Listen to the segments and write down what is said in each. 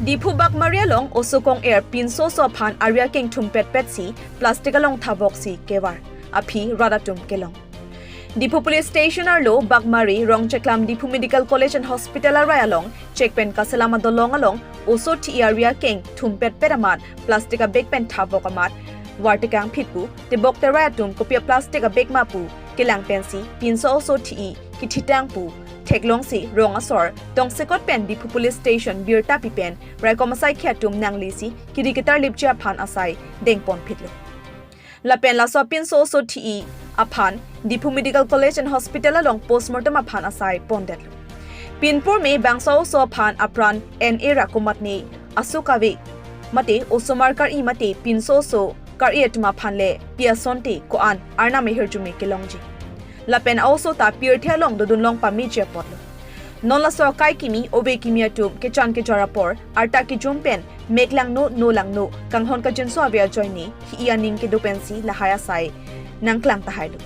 Dipu Bakmaria long osokong air pinso so phan aria keng thum pet pet si plastic along thabok si kevar aphi radatum kelong. Dipu police station arlo Bakmari rong cheklam Dipu medical college and hospital arai along checkpen kaselama dolong along oso ti aria keng thum pet pet amat plastic a bag pen thabok amat wartikang pitpu te bok te ratum kopia plastic a bag mapu kelang pensi pinso oso ti kititang pu Teklong si rong asor tong sekot pen Dipu police station birta pipen rekomasai khatum nanglisi kirikitar lipcha phan asai dengpon phitlo la pen la so pin so thi aphan Dipu medical college and hospital along postmortem aphan asai pondetlo pinpur me bangso so phan apran en era kumatni asukave mate osomar kar i mate pinso so kar etma phanle piasonte ko an arna meherjume kelongji Lapen also ta pirthia long dodun long pami che potlo non la so kai kimi obe kimia tu ke chan ke chora por arta ki jumpen meklang no lang no kanghon ka jinso avia joini hi aning ke dopensi la haya sai nangklang ta hailu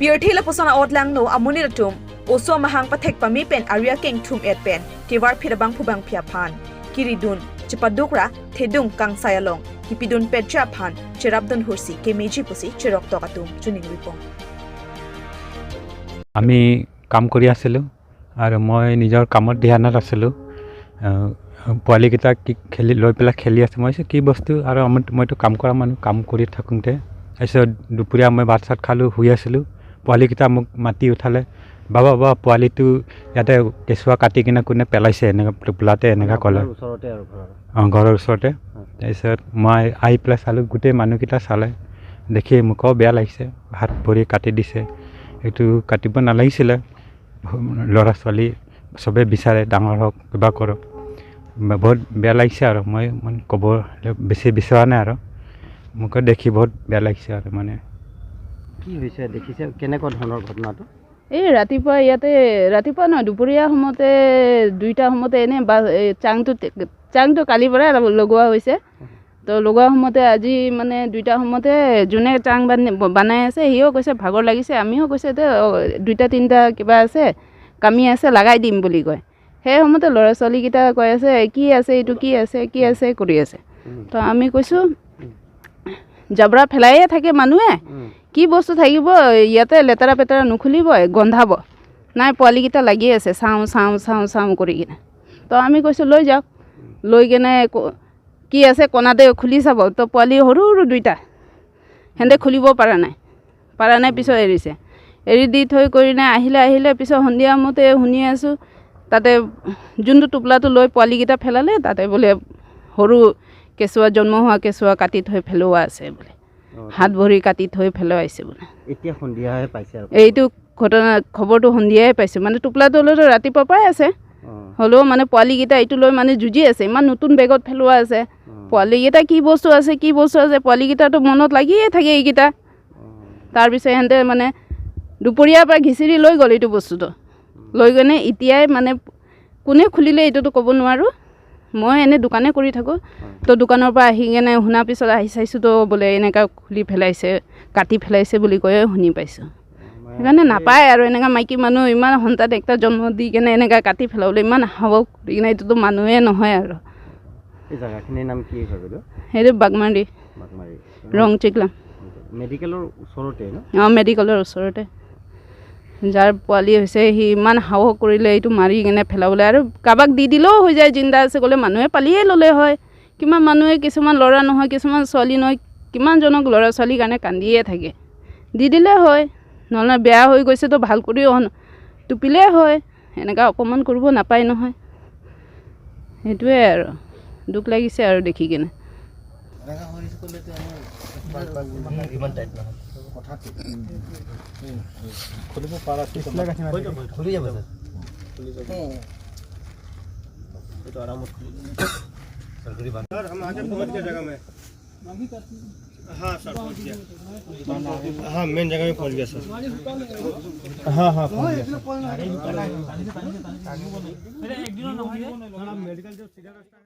pirthi la posana otlang no amuni ratum oso mahang pathek pami pen aria keng thum et pen kevar phirabang phubang phia phan kiridun chipadukra thedung kang sayalong hipidun petra phan cherabdun hursi ke meji pusi cherok tokatum chuning ripong আমি কাম কৰি আছিলোঁ আৰু মই নিজৰ কামত ধ্যানত আছিলোঁ পোৱালিকেইটা কি খেলি লৈ পেলাই খেলি আছে মই কি বস্তু আৰু মইতো কাম কৰা মানুহ কাম কৰি থাকোঁতে তাৰপিছত দুপৰীয়া মই ভাত চাত খালোঁ শুই আছিলোঁ পোৱালিকেইটা মোক মাতি উঠালে বাবা পোৱালিটো ইয়াতে কেঁচুৱা কাটি কিনে কোনে পেলাইছে এনেকৈ টোপোলাতে এনেকৈ ক'লে ঘৰৰ ওচৰতে তাৰপিছত মই আহি পেলাই চালোঁ গোটেই মানুহকেইটা চালে দেখি মোকো বেয়া লাগিছে হাত ভৰি কাটি দিছে এইটো কাটিব নালাগিছিলে ল'ৰা ছোৱালী চবে বিচাৰে ডাঙৰ হওক কিবা কৰক বহুত বেয়া লাগিছে আৰু মই ক'ব বেছি বিচৰা নাই আৰু মোকো দেখি বহুত বেয়া লাগিছে আৰু মানে কি হৈছে দেখিছে কেনেকুৱা ধৰণৰ ঘটনাটো এই ৰাতিপুৱা ইয়াতে ৰাতিপুৱা নহয় দুপৰীয়া সময়তে দুইটা সময়তে এনে চাংটো কালিৰ পৰাই লগোৱা হৈছে তো লগোৱা সময়তে আজি মানে দুইটা সময়তে যোনে চাং বনাই আছে সিও কৈছে ভাগৰ লাগিছে আমিও কৈছে দুইটা তিনিটা কিবা আছে কামি আছে লগাই দিম বুলি কয় সেই সময়তে ল'ৰা ছোৱালীকেইটা কৈ আছে কি আছে এইটো কি আছে কৰি আছে তো আমি কৈছোঁ জাবৰা ফেলাইয়ে থাকে মানুহে কি বস্তু থাকিব ইয়াতে লেতেৰা পেতেৰা নুখুলিব গন্ধাব নাই পোৱালিকেইটা লাগি আছে চাওঁ কৰি কিনে তো আমি কৈছোঁ লৈ যাওক লৈ কিনে কি আছে কোনাতে খুলি চাব তো পোৱালি সৰু দুইটা সেনেকৈ খুলিব পৰা নাই পিছত এৰিছে এৰি দি থৈ কৰি নাই আহিলে পিছত সন্ধিয়া মতে শুনি আছোঁ তাতে যোনটো টোপলাটো লৈ পোৱালিকেইটা ফেলালে তাতে বোলে সৰু কেঁচুৱা জন্ম হোৱা কেঁচুৱা কাটি থৈ পেলোৱা আছে বোলে হাত ভৰি কাটি থৈ পেলোৱাইছে বোলে এতিয়া সন্ধিয়াহে পাইছে এইটো খবৰটো সন্ধিয়াই পাইছোঁ মানে টোপলাটো হ'লেতো ৰাতিপুৱা পাই আছে হ'লেও মানে পোৱালিকেইটা এইটো লৈ মানে যুঁজি আছে ইমান নতুন বেগত পেলোৱা আছে পোৱালিকেইটা কি বস্তু আছে পোৱালিকেইটাতো মনত লাগিয়ে থাকে এইকেইটা তাৰপিছত সিহঁতে মানে দুপৰীয়াৰ পৰা ঘিচিৰি লৈ গ'ল এইটো বস্তুটো লৈ গ'লে এতিয়াই মানে কোনে খুলিলে এইটোতো ক'ব নোৱাৰোঁ মই এনে দোকানে কৰি থাকোঁ তো দোকানৰ পৰা আহি কেনে শুনাৰ পিছত আহি চাইছোঁ তো বোলে এনেকুৱা খুলি পেলাইছে কাটি পেলাইছে বুলি কৈয়ে শুনি পাইছোঁ সেইকাৰণে নাপায় আৰু এনেকুৱা মাইকী মানুহ ইমান সন্তান একটা জন্ম দি কেনে এনেকুৱা কাটি পেলাবলৈ ইমান সাহস দি কিনে এইটোতো মানুহে নহয় আৰু এই জাগাখিনিৰ নাম কি হয় বাইদেউ সেইটো বাগমাৰি ৰং চিকলাম মেডিকেলৰ ওচৰতে মেডিকেলৰ ওচৰতে যাৰ পোৱালি হৈছে সি ইমান সাহস কৰিলে এইটো মাৰি কেনে পেলাবলৈ আৰু কাৰোবাক দি দিলেও হৈ যায় জিন্দা আছে ক'লে মানুহে পালিয়ে ল'লে হয় কিমান মানুহে কিছুমান ল'ৰা নহয় কিছুমান ছোৱালী নহয় কিমানজনক ল'ৰা ছোৱালীৰ কাৰণে কান্দিয়ে থাকে দি দিলে হয় নহ'লে বেয়া হৈ গৈছেতো ভাল কৰিও টুপিলে হয় এনেকুৱা অপমান কৰিব নাপায় নহয় সেইটোৱে আৰু দুখ লাগিছে আৰু দেখি কিনে हाँ मेन जगह में पहुंच गया सर हाँ पहुंच गया